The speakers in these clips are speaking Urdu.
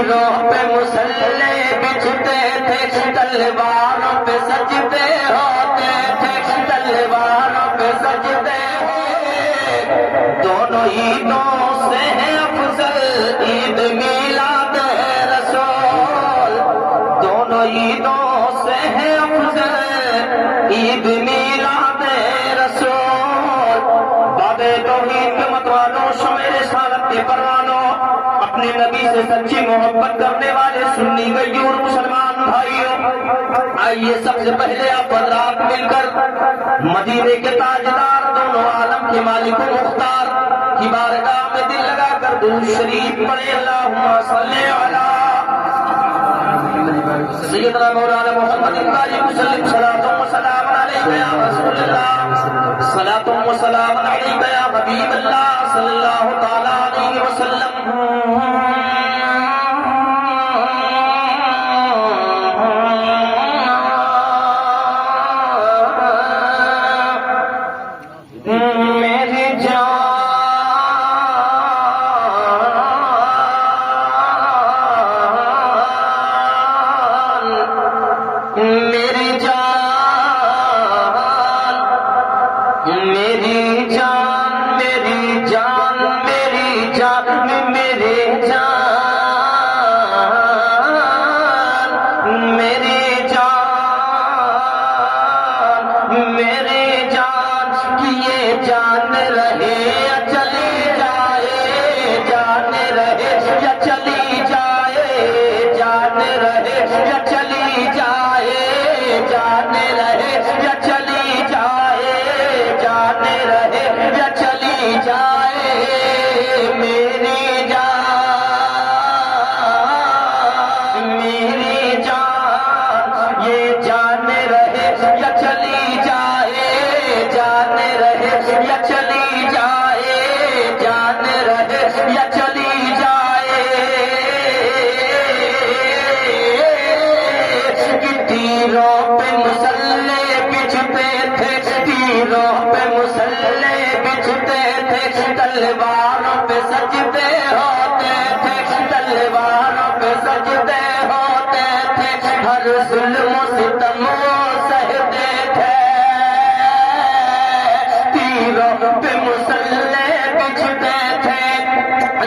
تیروں پہ مسلح بچھتے تھے، تلواروں پہ سجدے ہوتے تھے، تلواروں پہ سجدے ہوتے، دونوں عیدوں سے ہے افضل عید میلاد رسول، دونوں عیدوں سے ہے افضل عید میلاد رسول۔ باب توحید کے متوالوں، شمع رسالت کے پروانوں، اپنے نبی سے سچی محبت کرنے والے سنی غیور مسلمان بھائیوں، آئیے سب سے پہلے آپ حضرات مل کر مدینے کے تاجدار، دونوں عالم کے مالک و مختار کی بارگاہ میں دل لگا کر درود شریف پڑھے۔ اللہم صلی علی سیدنا مولانا محمد القائم وسلم، صلاۃ و سلام علیک یا رسول اللہ، صلاۃ و سلام علیک یا حبیب اللہ صلی اللہ تعالی علیہ وسلم۔ تلواروں پہ سجدے ہوتے تھے، تلواروں پہ سجدے ہوتے تھے، ہر ظلم و ستم سہتے تھے، تیروں پہ مسلح بچھتے تھے،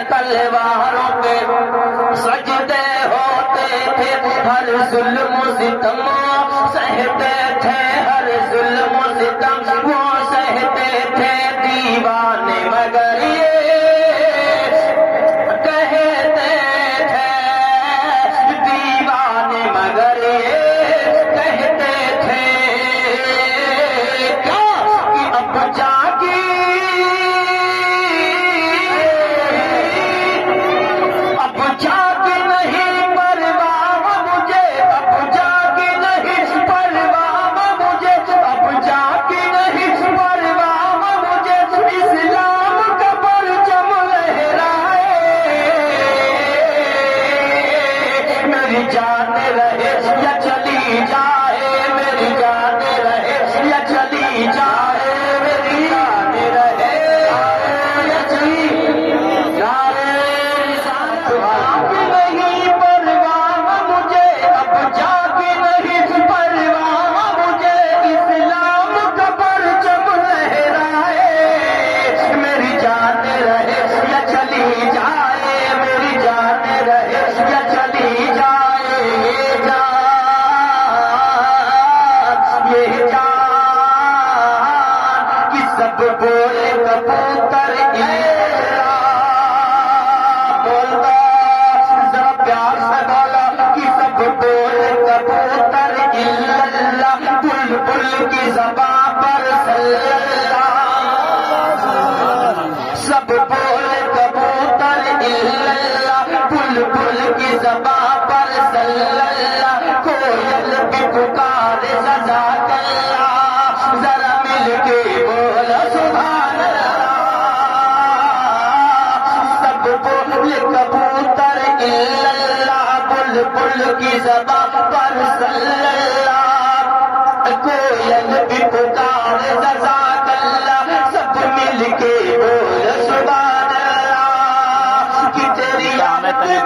تلواروں پہ سجدے ہوتے تھے، ہر ظلم و ستم سہتے تھے، ہر ظلم و ستم وہ سہتے تھے، دیوانے مگر یہ کہتے تھے، دیوانے مگر یہ کہتے تھے کہ اب جا کے نہیں پرواہ مجھے، اب جا کے نہیں پرواہ مجھے، اب جا کے نہیں پرواہ مجھے، اسلام کا پرچم لہرائے، میری جان رہے یا چلی جائے، میری جان رہے یا چلی جائے، میری جان رہے یا چلی جائے، اب نہیں پرواہ مجھے، اب جا کے نہیں پرواہ مجھے، اسلام کا پرچم لہرائے، میری جان رہے یا چلی جائے، میری جان رہے یا چلی جائے، یہ جان کہ سب بولے کبوتر اللہ، بولتا ذرا پیار سے بولا کہ سب بولے کبوتر اللہ، بلبل کی زبان پر صلی اللہ، سب بولے کبوتر اللہ، بلبل کی زبان پر صلی اللہ، کوئل بھی پکارے جزاک اللہ، ذرا مل کے بولا سبحان اللہ، سب بولے کبوتر اللہ، بلبل کی زبان پر صلی اللہ، کوئل بھی پکارے جزاک اللہ، سب مل کے بول سبحان اللہ، کہ تیری آمد میں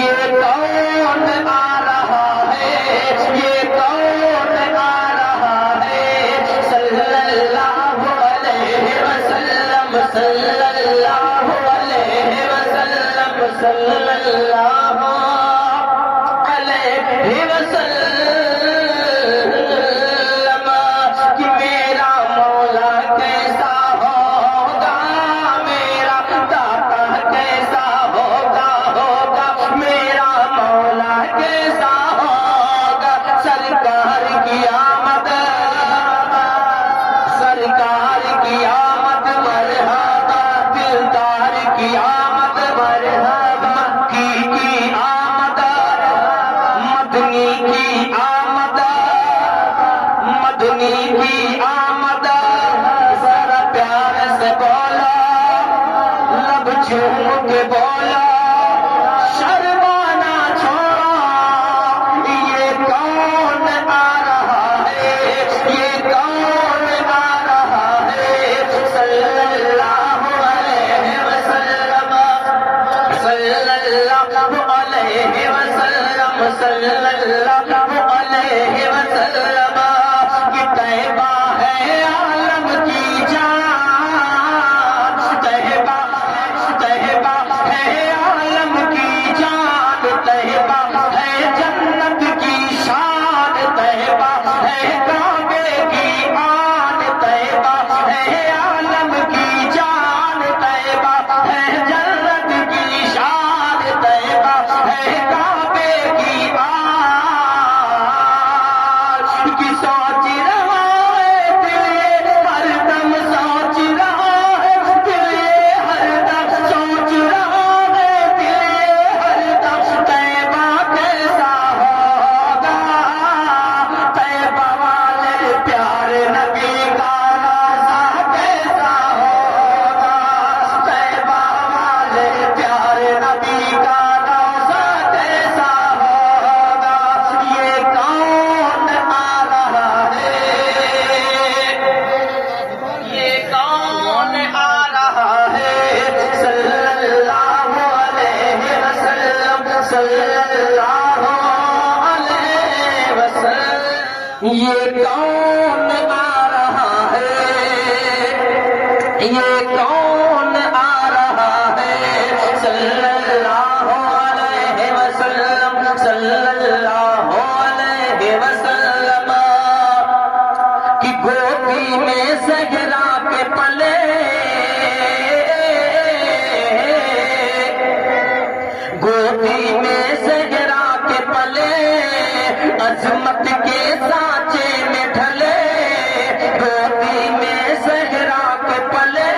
یہ کون آ رہا ہے، یہ کون آ رہا ہے، صلی اللہ علیہ وسلم، صلی اللہ علیہ وسلم، صلی اللہ علیہ وسلم، کہ میرا مولا کیسا ہوگا، میرا داتا کیسا ہوگا، میرا مولا کیسا ہوگا، سرکار کی آمد، سرکار کی آمد مرحبا، دلدار کی آمد مرحبا، مکی کی آمد، مدنی کی آمد، مدنی کی آمد، ذرا پیار سے بولا، لب چوم کے بولا، شرمانا چھوڑا، یہ کون آ رہا ہے، یہ کون آ رہا ہے، صلی اللہ علیہ وسلم، صلی اللہ علیہ وسلم، صلی اللہ علیہ وسلم، کہ طیبہ ہے عالم کی جان، طیبہ ہے عالم کی جان، طیبہ ہے جنت کی شان، طیبہ ہے کعبے کی آن، طیبہ ہے عالم کی جان، طیبہ ہے جنت کی شان، طیبہ ہے کعبے کی آن، کی سوچ رہا ہے دل ہر دم، سوچ رہا ہے دل ہر دم، سوچ رہا ہے دل ہر دم، طیبہ کیسا ہوگا، طیبہ والے پیارے نبی کا روضہ کیسا ہوگا، طیبہ والے پیارے نبی کا روضہ کیسا ہوگا، یہ کون آ رہا ہے، یہ کون آ رہا ہے، صلی اللہ علیہ وسلم، صلی اللہ علیہ وسلم، یہ کون آ رہا ہے، یہ کون آ رہا ہے، صلی اللہ علیہ وسلم، صلی اللہ علیہ وسلم، کہ گودی میں صحرا کے پلے، گودی میں صحرا کے پلے، عظمت کے سانچے میں ڈھلے، گودی میں صحرا کے پلے،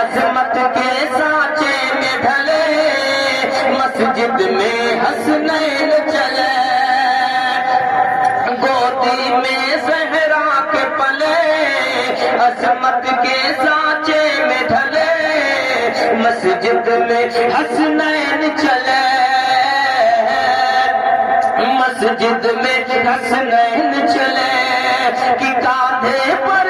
عظمت کے سانچے میں ڈھلے، مسجد میں حسنین چلے، گودی میں صحرا کے پلے، عظمت کے سانچے میں ڈھلے، مسجد میں حسنین چلے، مسجد میں حسنین چلے، کہ کاندھے پر